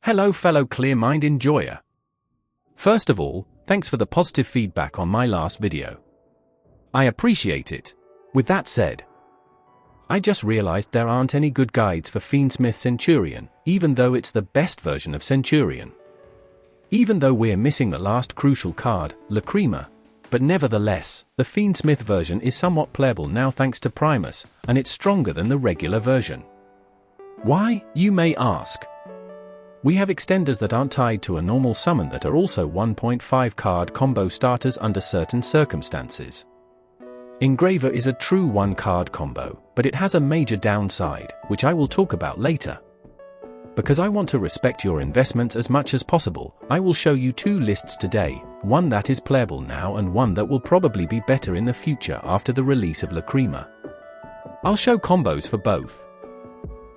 Hello fellow clear mind enjoyer. First of all, thanks for the positive feedback on my last video. I appreciate it. With that said, I just realized there aren't any good guides for Fiendsmith Centurion, even though it's the best version of Centurion. Even though we're missing the last crucial card, Lacrima, but nevertheless, the Fiendsmith version is somewhat playable now thanks to Primus, and it's stronger than the regular version. Why, you may ask? We have extenders that aren't tied to a normal summon that are also 1.5 card combo starters under certain circumstances. Engraver is a true 1-card combo, but it has a major downside, which I will talk about later. Because I want to respect your investments as much as possible, I will show you two lists today, one that is playable now and one that will probably be better in the future after the release of Lacrima. I'll show combos for both.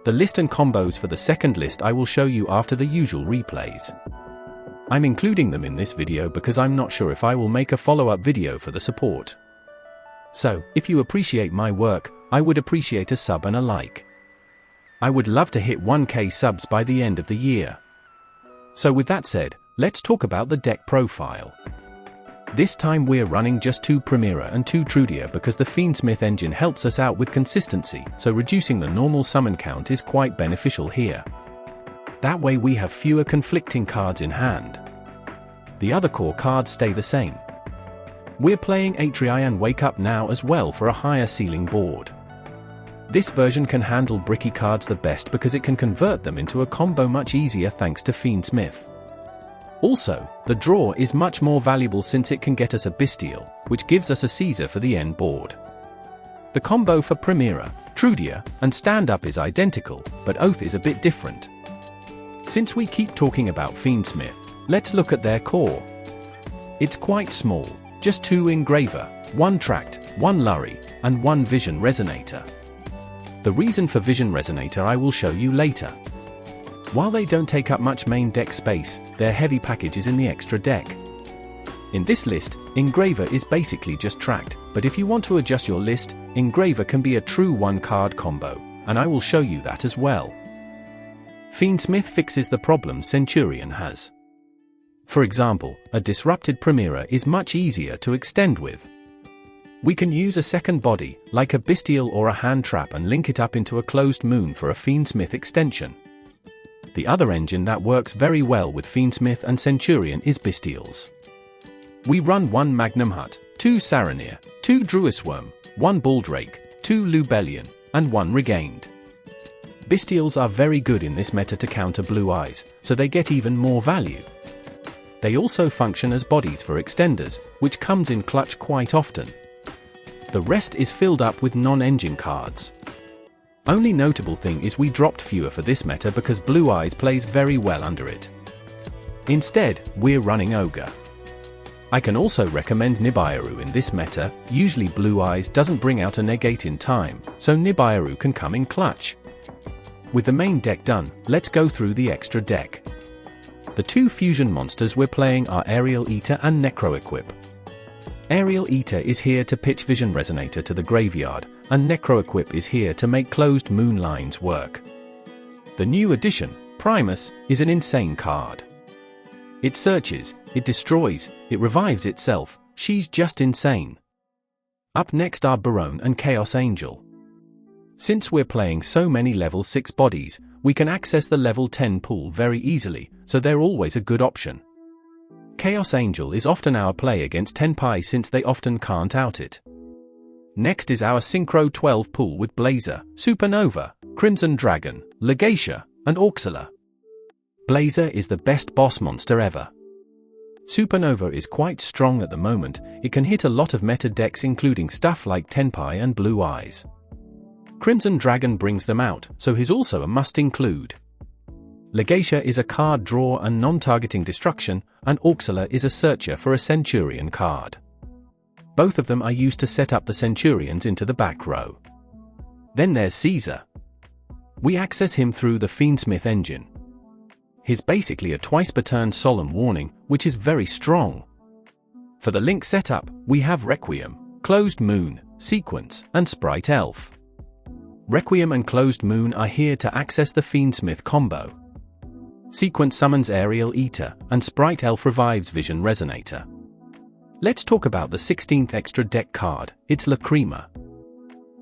The list and combos for the second list I will show you after the usual replays. I'm including them in this video because I'm not sure if I will make a follow-up video for the support. So, if you appreciate my work, I would appreciate a sub and a like. I would love to hit 1k subs by the end of the year. So with that said, let's talk about the deck profile. This time we're running just 2 Primera and 2 Tract because the Fiendsmith engine helps us out with consistency, so reducing the normal summon count is quite beneficial here. That way we have fewer conflicting cards in hand. The other core cards stay the same. We're playing Centur-Ion Wake Up now as well for a higher ceiling board. This version can handle bricky cards the best because it can convert them into a combo much easier thanks to Fiendsmith. Also, the draw is much more valuable since it can get us a Bestial, which gives us a Caesar for the end board. The combo for Primera, Tract, and Stand Up is identical, but Oath is a bit different. Since we keep talking about Fiendsmith, let's look at their core. It's quite small, just 2 Engraver, 1 Tract, 1 Lurrie, and 1 Vision Resonator. The reason for Vision Resonator I will show you later. While they don't take up much main deck space, their heavy package is in the extra deck. In this list, Engraver is basically just Tract, but if you want to adjust your list, Engraver can be a true 1-card combo, and I will show you that as well. Fiendsmith fixes the problem Centurion has. For example, a disrupted Primera is much easier to extend with. We can use a second body, like a Bestial or a hand trap, and link it up into a closed moon for a Fiendsmith extension. The other engine that works very well with Fiendsmith and Centurion is Bestials. We run 1 Magnum Hut, 2 Saronir, 2 Druisworm, 1 Baldrake, 2 Lubellion, and 1 Regained. Bestials are very good in this meta to counter Blue Eyes, so they get even more value. They also function as bodies for extenders, which comes in clutch quite often. The rest is filled up with non-engine cards. Only notable thing is we dropped fewer for this meta because Blue Eyes plays very well under it. Instead, we're running Ogre. I can also recommend Nibiru in this meta. Usually Blue Eyes doesn't bring out a negate in time, so Nibiru can come in clutch. With the main deck done, let's go through the extra deck. The 2 fusion monsters we're playing are Aerial Eater and Necro-Equip. Aerial Eater is here to pitch Vision Resonator to the graveyard, and Necro-Equip is here to make closed moon lines work. The new addition, Primus, is an insane card. It searches, it destroys, it revives itself. She's just insane. Up next are Barone and Chaos Angel. Since we're playing so many level 6 bodies, we can access the level 10 pool very easily, so they're always a good option. Chaos Angel is often our play against 10 Pi since they often can't out it. Next is our Synchro 12 pool with Blazer, Supernova, Crimson Dragon, Legacia, and Auxilla. Blazer is the best boss monster ever. Supernova is quite strong at the moment. It can hit a lot of meta decks including stuff like Tenpai and Blue Eyes. Crimson Dragon brings them out, so he's also a must include. Legacia is a card draw and non-targeting destruction, and Auxilla is a searcher for a Centurion card. Both of them are used to set up the Centurions into the back row. Then there's Caesar. We access him through the Fiendsmith engine. He's basically a twice per turn solemn warning, which is very strong. For the link setup, we have Requiem, Closed Moon, Sequence, and Sprite Elf. Requiem and Closed Moon are here to access the Fiendsmith combo. Sequence summons Aerial Eater, and Sprite Elf revives Vision Resonator. Let's talk about the 16th extra deck card, it's Lacrima.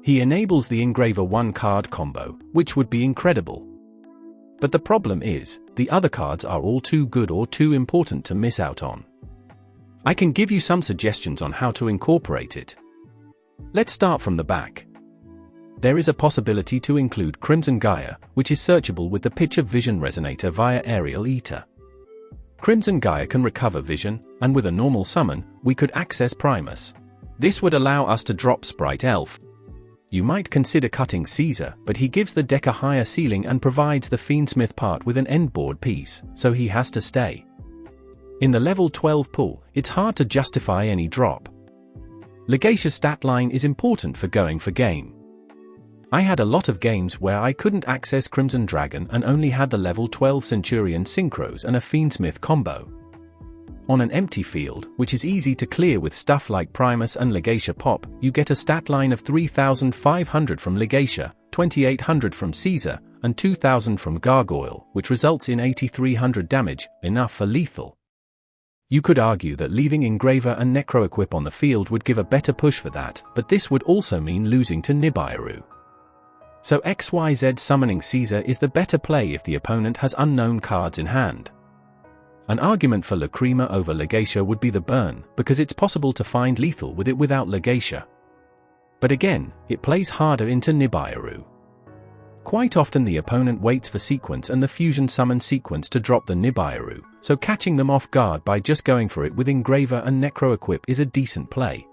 He enables the Engraver 1 card combo, which would be incredible. But the problem is, the other cards are all too good or too important to miss out on. I can give you some suggestions on how to incorporate it. Let's start from the back. There is a possibility to include Crimson Gaia, which is searchable with the Pitch of Vision Resonator via Aerial Eater. Crimson Gaia can recover vision, and with a normal summon, we could access Primus. This would allow us to drop Sprite Elf. You might consider cutting Caesar, but he gives the deck a higher ceiling and provides the Fiendsmith part with an endboard piece, so he has to stay. In the level 12 pool, it's hard to justify any drop. Legacia stat line is important for going for game. I had a lot of games where I couldn't access Crimson Dragon and only had the level 12 Centurion synchros and a Fiendsmith combo. On an empty field, which is easy to clear with stuff like Primus and Legacia Pop, you get a stat line of 3,500 from Legacia, 2,800 from Caesar, and 2,000 from Gargoyle, which results in 8,300 damage, enough for lethal. You could argue that leaving Engraver and Necroequip on the field would give a better push for that, but this would also mean losing to Nibiru. So XYZ summoning Caesar is the better play if the opponent has unknown cards in hand. An argument for Lacrima over Legacia would be the burn, because it's possible to find lethal with it without Legacia. But again, it plays harder into Nibiru. Quite often the opponent waits for sequence and the fusion summon sequence to drop the Nibiru, so catching them off guard by just going for it with Engraver and Necroequip is a decent play.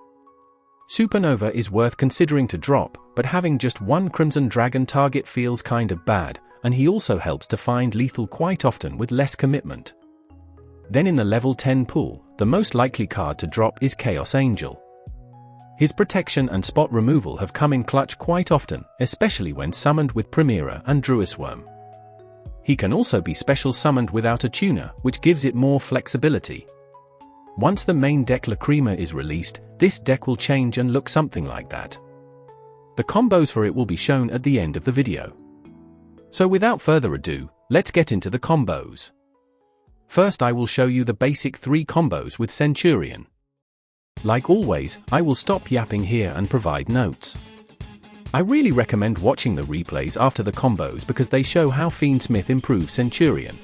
Supernova is worth considering to drop, but having just one Crimson Dragon target feels kind of bad, and he also helps to find lethal quite often with less commitment. Then in the level 10 pool, the most likely card to drop is Chaos Angel. His protection and spot removal have come in clutch quite often, especially when summoned with Primera and Druisworm. He can also be special summoned without a tuner, which gives it more flexibility. Once the main deck Lacrima is released, this deck will change and look something like that. The combos for it will be shown at the end of the video. So without further ado, let's get into the combos. First I will show you the basic 3 combos with Centurion. Like always, I will stop yapping here and provide notes. I really recommend watching the replays after the combos because they show how Fiendsmith improves Centurion.